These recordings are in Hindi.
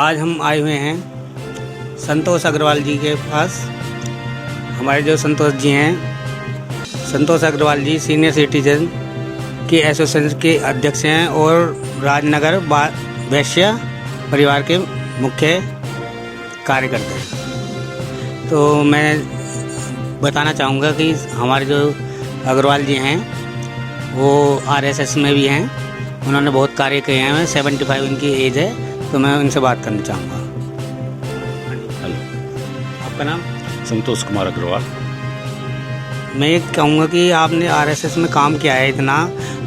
आज हम आए हुए हैं संतोष अग्रवाल जी के पास। हमारे जो संतोष जी हैं, संतोष अग्रवाल जी सीनियर सिटीजन की एसोसिएशन के अध्यक्ष हैं और राजनगर वैश्य परिवार के मुख्य कार्यकर्ता हैं। तो मैं बताना चाहूँगा कि हमारे जो अग्रवाल जी हैं वो आरएसएस में भी हैं। उन्होंने बहुत कार्य किए हैं। 75 इनकी एज है, तो मैं उनसे बात करना चाहूँगा। हेलो, आपका नाम? संतोष कुमार अग्रवाल। मैं ये कहूँगा कि आपने आरएसएस में काम किया है इतना,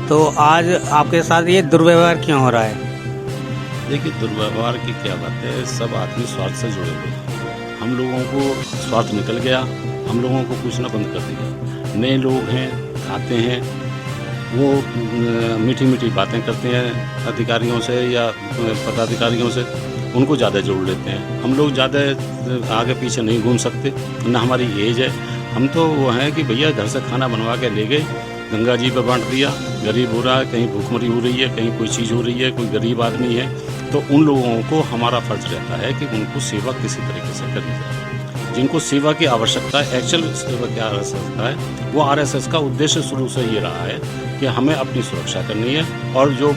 तो आज आपके साथ ये दुर्व्यवहार क्यों हो रहा है? देखिए, दुर्व्यवहार की क्या बात है, सब आदमी स्वार्थ से जुड़े हुए हैं। हम लोगों को स्वार्थ निकल गया, हम लोगों को पूछना बंद कर दिया। नए लोग हैं, आते हैं, वो मीठी मीठी बातें करते हैं अधिकारियों से या पदाधिकारियों से, उनको ज़्यादा जोड़ लेते हैं। हम लोग ज़्यादा आगे पीछे नहीं घूम सकते, ना हमारी एज है। हम तो वो हैं कि भैया घर से खाना बनवा के ले गए, गंगा जी पे बांट दिया। गरीब हो रहा है, कहीं भूखमरी हो रही है, कहीं कोई चीज़ हो रही है, कोई गरीब आदमी है, तो उन लोगों को हमारा फ़र्ज रहता है कि उनको सेवा किसी तरीके से करी जाए। जिनको सेवा की आवश्यकता है, एक्चुअल सेवा की आवश्यकता है, वो आरएसएस का उद्देश्य शुरू से ये रहा है कि हमें अपनी सुरक्षा करनी है। और जो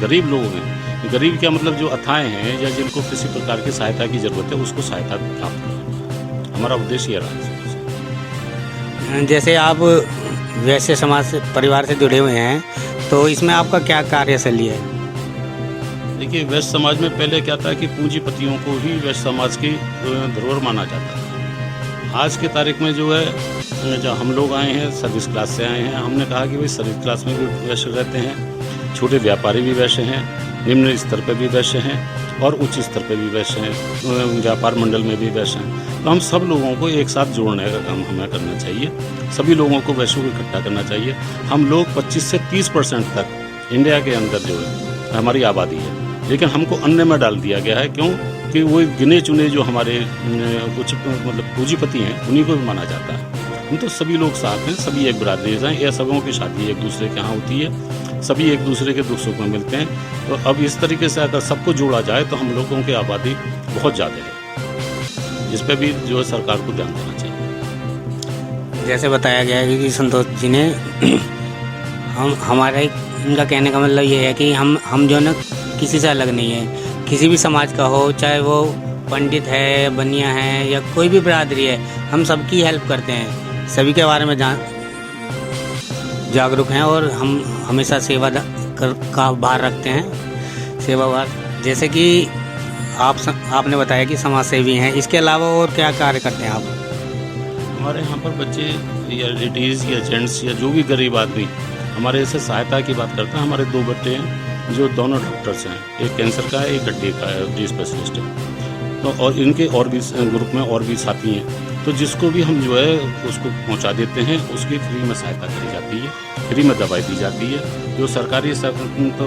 गरीब लोग हैं, गरीब क्या मतलब जो अथाएँ हैं या जिनको किसी प्रकार की सहायता की ज़रूरत है, उसको सहायता प्राप्त करना, हमारा उद्देश्य ये रहा है। जैसे आप वैश्य समाज से परिवार से जुड़े हुए हैं, तो इसमें आपका क्या कार्यशैली है? देखिए, वैश्य समाज में पहले क्या था कि पूंजीपतियों को ही वैश्य समाज की धरोहर माना जाता था। आज के तारीख में जो है, जब हम लोग आए हैं सर्विस क्लास से आए हैं, हमने कहा कि भाई सर्विस क्लास में भी वैश्य रहते हैं, छोटे व्यापारी भी वैश्य हैं, निम्न स्तर पर भी वैश्य हैं और उच्च स्तर पर भी वैश्य हैं, व्यापार मंडल में भी वैश्य हैं। तो हम सब लोगों को एक साथ जोड़ने का काम हमें करना चाहिए। सभी लोगों को वैश्यों को इकट्ठा करना चाहिए। हम लोग 25 से 30% तक इंडिया के अंदर जो है हमारी आबादी है, लेकिन हमको अन्य में डाल दिया गया है। क्यों? कि वो गिने चुने जो हमारे कुछ मतलब पूंजीपति हैं, उन्हीं को भी माना जाता है। हम तो सभी लोग साथ हैं, सभी एक बरादरी हैं। ये सबों की शादी एक दूसरे के यहाँ होती है, सभी एक दूसरे के दुख सुख में मिलते हैं। तो अब इस तरीके से अगर सबको जोड़ा जाए तो हम लोगों की आबादी बहुत ज़्यादा है, जिस पर भी जो है सरकार को ध्यान देना चाहिए। जैसे बताया गया है कि संतोष जी ने हमारा इनका कहने का मतलब ये है कि हम जो ना किसी से अलग नहीं है, किसी भी समाज का हो, चाहे वो पंडित है, बनिया है या कोई भी बिरादरी है, हम सबकी हेल्प करते हैं, सभी के बारे में जागरूक हैं और हम हमेशा सेवा का भार रखते हैं, सेवा भार। जैसे कि आपने बताया कि समाज सेवी हैं, इसके अलावा और क्या कार्य करते हैं आप? हमारे यहाँ पर बच्चे या लेडीज़ या जेंट्स या जो भी गरीब आदमी हमारे ऐसे सहायता की बात करते हैं। हमारे 2 बच्चे हैं जो दोनों डॉक्टर्स हैं, एक कैंसर का है, एक हड्डी का है, हड्डी स्पेशलिस्ट है। तो और इनके और भी ग्रुप में और भी साथी हैं, तो जिसको भी हम जो है उसको पहुंचा देते हैं, उसकी फ्री में सहायता करी जाती है, फ्री में दवाई दी जाती है। जो सरकारी तो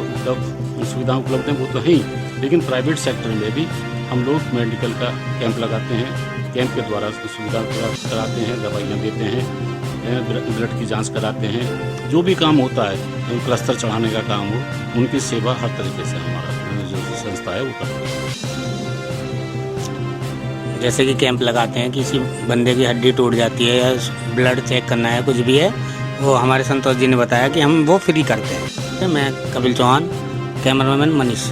सुविधा उपलब्ध हैं वो तो है ही, लेकिन प्राइवेट सेक्टर में भी हम लोग मेडिकल का कैंप लगाते हैं। कैंप के द्वारा सुविधा कराते हैं, दवाइयाँ देते हैं, ब्लड की जांच कराते हैं। जो भी काम होता है, प्लास्टर चढ़ाने का काम हो, उनकी सेवा हर तरीके से हमारा जो संस्था है वो करती है। जैसे कि कैंप लगाते हैं, किसी बंदे की हड्डी टूट जाती है या ब्लड चेक करना है, कुछ भी है, वो हमारे संतोष जी ने बताया कि हम वो फ्री करते हैं। मैं कपिल चौहान, कैमरामैन मनीष।